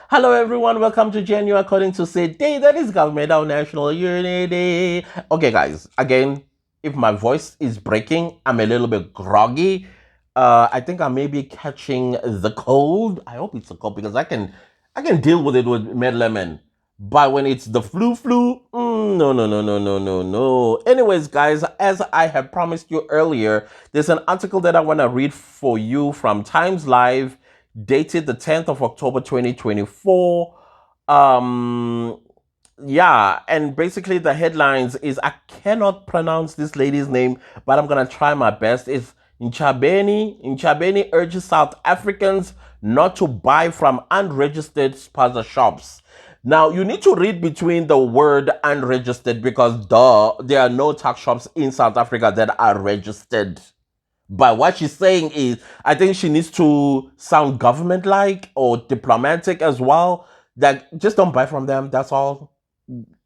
Hello, everyone. Welcome to GNU According to Say Day. That is Government of National Unity. Okay, guys. Again, if my voice is breaking, I'm a little bit groggy. I think I may be catching the cold. I hope it's a cold because I can deal with it with med lemon. But when it's the flu, no, no, no, no, no, no, no. Anyways, guys, as I have promised you earlier, there's an article that I want to read for you from Times Live dated the 10th of October 2024. Um yeah, and basically the headlines is I cannot pronounce this lady's name, but I'm gonna try my best. It's Nchabeni urges South Africans not to buy from unregistered Spaza shops. Now you need to read between the word unregistered because there are no tax shops in South Africa that are registered. But what she's saying is, I think she needs to sound government like or diplomatic as well. That just don't buy from them. That's all.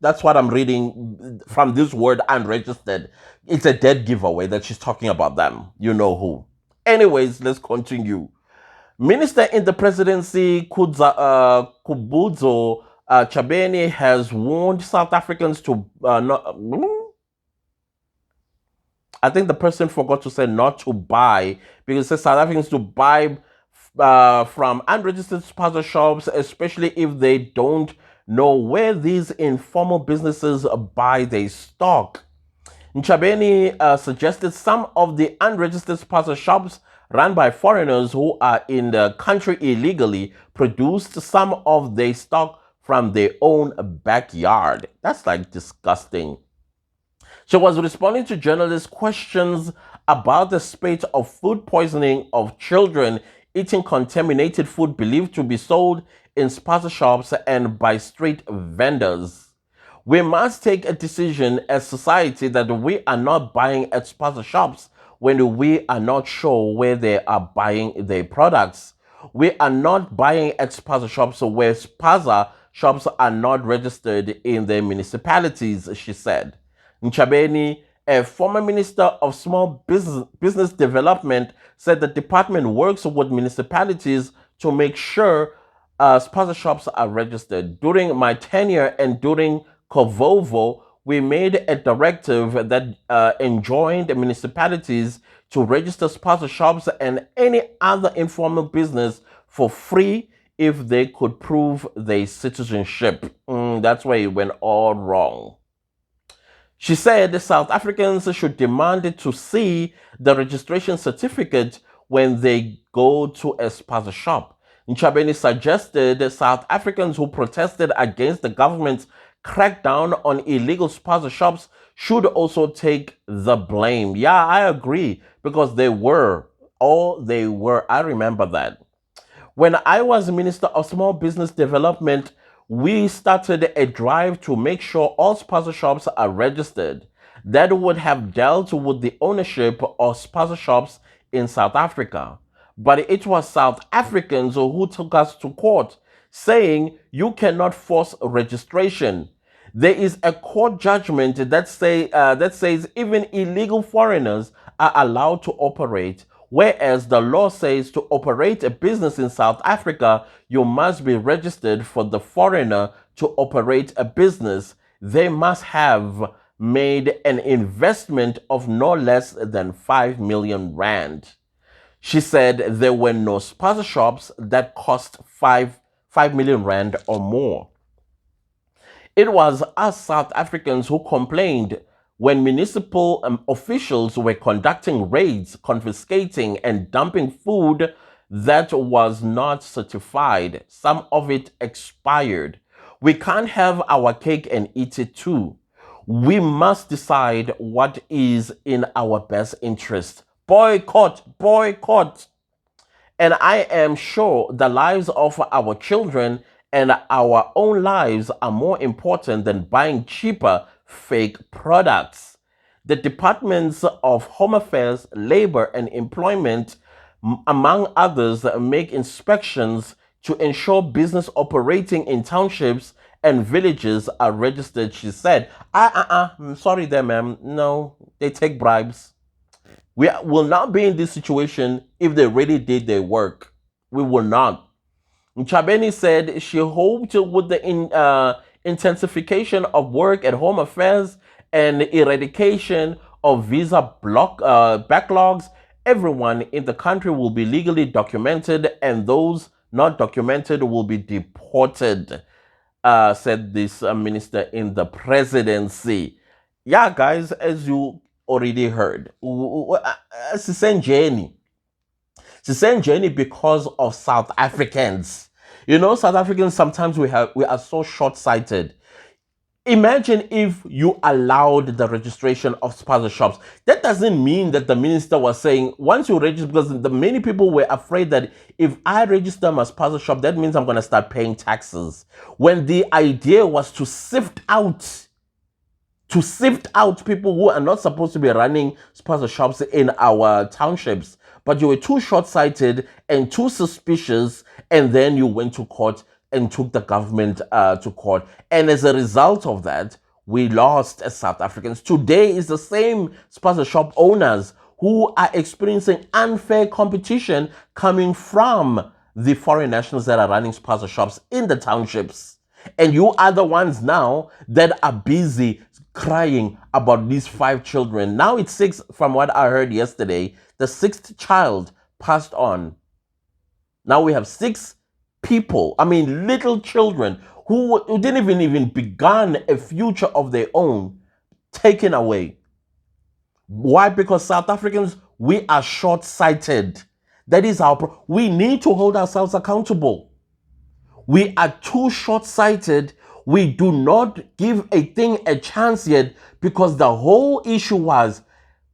That's what I'm reading from this word unregistered. It's a dead giveaway that she's talking about them. You know who. Anyways, let's continue. Minister in the presidency, Kubuzo Chabeni, has warned South Africans to not. I think the person forgot to say not to buy because it says South Africans to buy from unregistered sponsor shops, especially if they don't know where these informal businesses buy their stock. Nchabeni suggested some of the unregistered sponsor shops run by foreigners who are in the country illegally produced some of their stock from their own backyard. That's like disgusting. She was responding to journalists' questions about the spate of food poisoning of children eating contaminated food believed to be sold in spaza shops and by street vendors. We must take a decision as society that we are not buying at spaza shops when we are not sure where they are buying their products. We are not buying at spaza shops where spaza shops are not registered in their municipalities, she said. Nchabeni, a former minister of small business development, said the department works with municipalities to make sure sponsor shops are registered. During my tenure and during Kovovo, we made a directive that enjoined municipalities to register sponsor shops and any other informal business for free if they could prove their citizenship. That's where it went all wrong. She said South Africans should demand to see the registration certificate when they go to a spaza shop. Nchabeni suggested South Africans who protested against the government's crackdown on illegal spaza shops should also take the blame. Yeah, I agree because they were. Oh, they were. I remember that. When I was Minister of Small Business Development, we started a drive to make sure all spaza shops are registered. That would have dealt with the ownership of spaza shops in South Africa. But it was South Africans who took us to court, saying you cannot force registration. There is a court judgment that says even illegal foreigners are allowed to operate, whereas the law says to operate a business in South Africa, you must be registered. For the foreigner to operate a business, they must have made an investment of no less than 5 million rand. She said there were no spaza shops that cost 5 million rand or more. It was us South Africans who complained when municipal officials were conducting raids, confiscating and dumping food that was not certified. Some of it expired. We can't have our cake and eat it too. We must decide what is in our best interest. Boycott, boycott. And I am sure the lives of our children and our own lives are more important than buying cheaper fake products. The Departments of Home Affairs, Labor and Employment, among others, make inspections to ensure business operating in townships and villages are registered, she said. I'm sorry there, ma'am. No, they take bribes. We will not be in this situation if they really did their work. We will not. Chabeni said she hoped with the intensification of work at Home Affairs and eradication of visa backlogs, everyone in the country will be legally documented and those not documented will be deported, said this minister in the presidency. Yeah, guys, as you already heard, Sisenjeni because of South Africans. You know, South Africans sometimes we are so short-sighted. Imagine if you allowed the registration of Spaza shops. That doesn't mean that the minister was saying once you register, because the many people were afraid that if I register my Spaza shop, that means I'm going to start paying taxes. When the idea was to sift out people who are not supposed to be running Spaza shops in our townships, but you were too short-sighted and too suspicious, and then you went to court and took the government to court. And as a result of that, we lost as South Africans. Today is the same Spaza shop owners who are experiencing unfair competition coming from the foreign nationals that are running Spaza shops in the townships. And you are the ones now that are busy crying about these 5 children. Now it's 6 from what I heard yesterday. The 6th child passed on. Now we have 6 people, little children who didn't even begun a future of their own, taken away. Why? Because South Africans, we are short-sighted. That is we need to hold ourselves accountable. We are too short-sighted. We do not give a thing a chance yet, because the whole issue was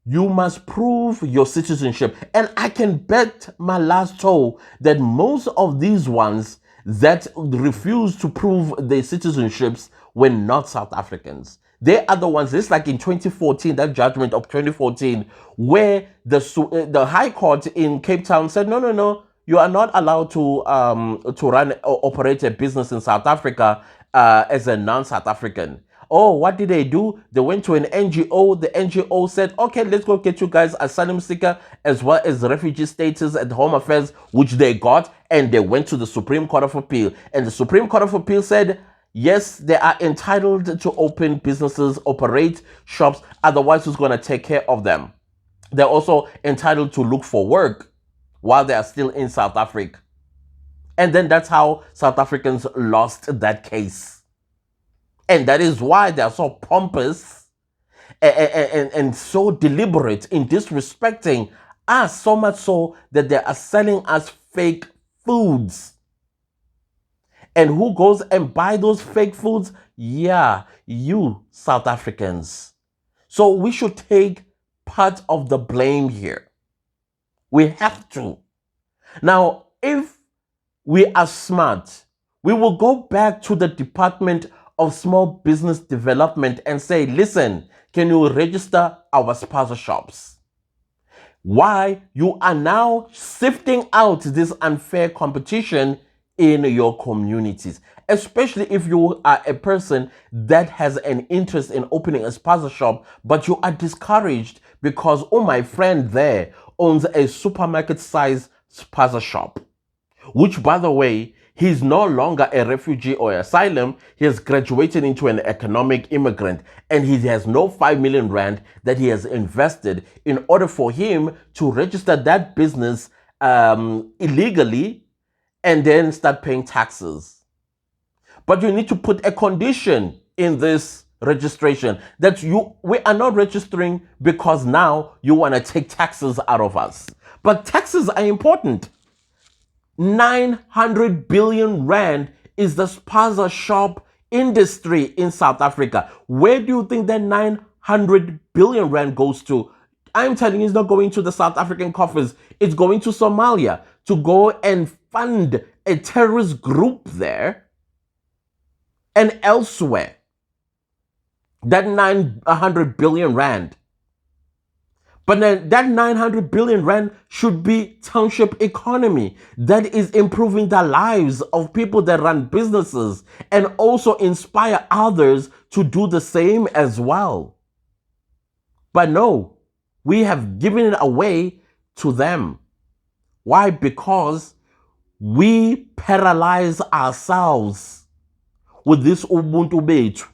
you must prove your citizenship. And I can bet my last toe that most of these ones that refused to prove their citizenships were not South Africans. They are the ones, just like in 2014, that judgment of 2014, where the High Court in Cape Town said, no, you are not allowed to run or operate a business in South Africa as a non-South African. Oh, what did they do? They went to an NGO. The NGO said, okay, let's go get you guys asylum seeker as well as refugee status at Home Affairs, which they got, and they went to the Supreme Court of Appeal. And the Supreme Court of Appeal said, yes, they are entitled to open businesses, operate shops, otherwise who's going to take care of them? They're also entitled to look for work while they are still in South Africa. And then that's how South Africans lost that case. And that is why they are so pompous and so deliberate in disrespecting us, so much so that they are selling us fake foods. And who goes and buy those fake foods? Yeah, you South Africans. So we should take part of the blame here. We have to. Now, if we are smart, we will go back to the Department of Small Business Development and say, listen, can you register our Spaza shops? Why? You are now sifting out this unfair competition in your communities, especially if you are a person that has an interest in opening a Spaza shop, but you are discouraged because, oh, my friend there owns a supermarket-sized Spaza shop, which, by the way, he's no longer a refugee or asylum. He has graduated into an economic immigrant, and he has no 5 million rand that he has invested in order for him to register that business illegally and then start paying taxes. But you need to put a condition in this registration that we are not registering because now you want to take taxes out of us. But taxes are important. 900 billion rand is the Spaza shop industry in South Africa. Where do you think that 900 billion rand goes to? I'm telling you, it's not going to the South African coffers. It's going to Somalia to go and fund a terrorist group there and elsewhere. That 900 billion rand. But then that 900 billion rand should be township economy that is improving the lives of people that run businesses and also inspire others to do the same as well. But no, we have given it away to them. Why? Because We paralyze ourselves with this Ubuntu bethu.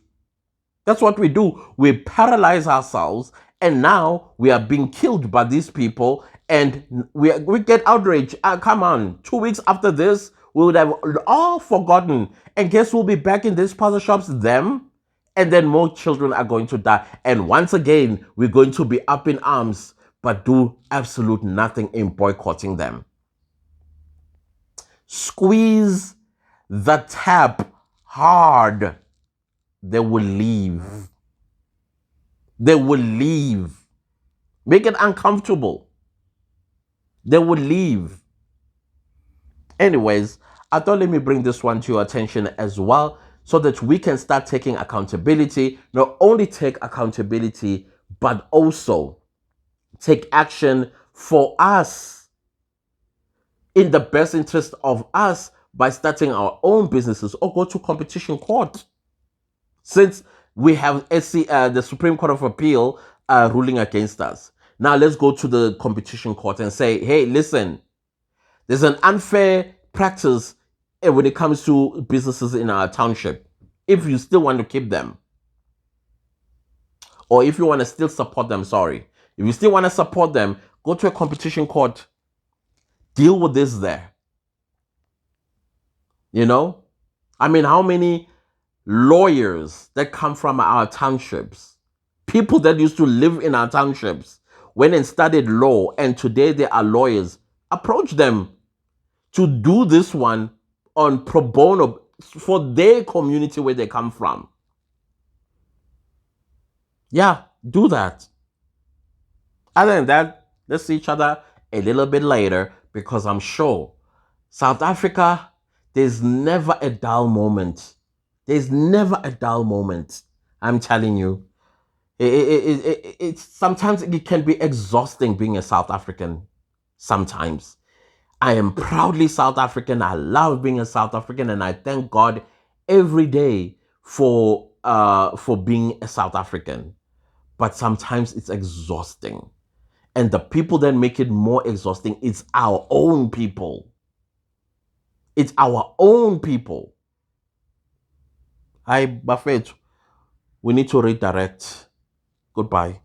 That's what we do. We paralyze ourselves, and now we are being killed by these people, and we get outraged. Come on, 2 weeks after this, we would have all forgotten. And guess we'll be back in these puzzle shops, them, and then more children are going to die. And once again, we're going to be up in arms, but do absolute nothing in boycotting them. Squeeze the tap hard. They will leave. They will leave. Make it uncomfortable. They will leave. Anyways, I thought let me bring this one to your attention as well so that we can start taking accountability. Not only take accountability, but also take action for us in the best interest of us by starting our own businesses or go to competition court. Since we have the Supreme Court of Appeal ruling against us. Now let's go to the competition court and say, hey, listen, there's an unfair practice when it comes to businesses in our township. If you still want to keep them, or if you want to still support them, sorry. If you still want to support them, go to a competition court. Deal with this there. You know? I mean, how many lawyers that come from our townships, people that used to live in our townships, went and studied law, and today they are lawyers. Approach them to do this one on pro bono for their community where they come from. Yeah, do that. Other than that, let's see each other a little bit later, because I'm sure South Africa, there's never a dull moment. There's never a dull moment. I'm telling you. It's sometimes it can be exhausting being a South African. Sometimes. I am proudly South African. I love being a South African, and I thank God every day for being a South African. But sometimes it's exhausting. And the people that make it more exhausting, it's our own people. It's our own people. Hi, Buffett. We need to redirect. Goodbye.